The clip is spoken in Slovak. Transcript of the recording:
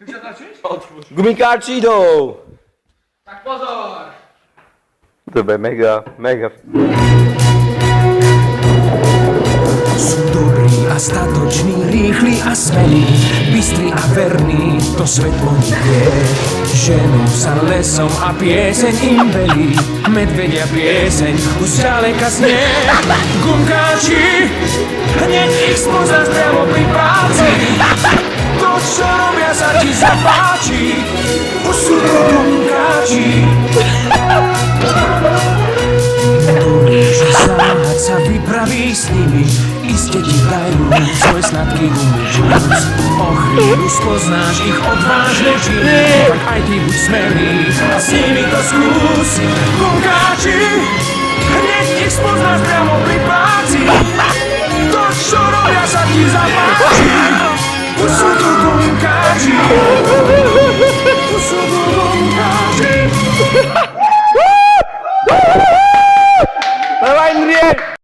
Chceš natáčiť? Gumikáči idú! Tak pozor! To bude mega. Sú dobrí a statoční, rýchli a smelí, bystrí a verní, to svet o nich vie. Ženú sa lesom a pieseň im velí, medvedia pieseň už ďaleka znie. Gumkáči, hneď ich spoznáš priamo pri práci, to čo robia sa ti zapáči, už sú to gumkáči. Že záhad sa vypraví s nimi, iste ti dajú svoj sladký umúčúc. O chvíľu spoznáš ich odvážne činy, tak aj ty buď smelý a s nimi to skús. Gumkáči, hneď ich spoznáš priamo pri práci, to čo robia sa ti zapáči, už sú tu gumkáči.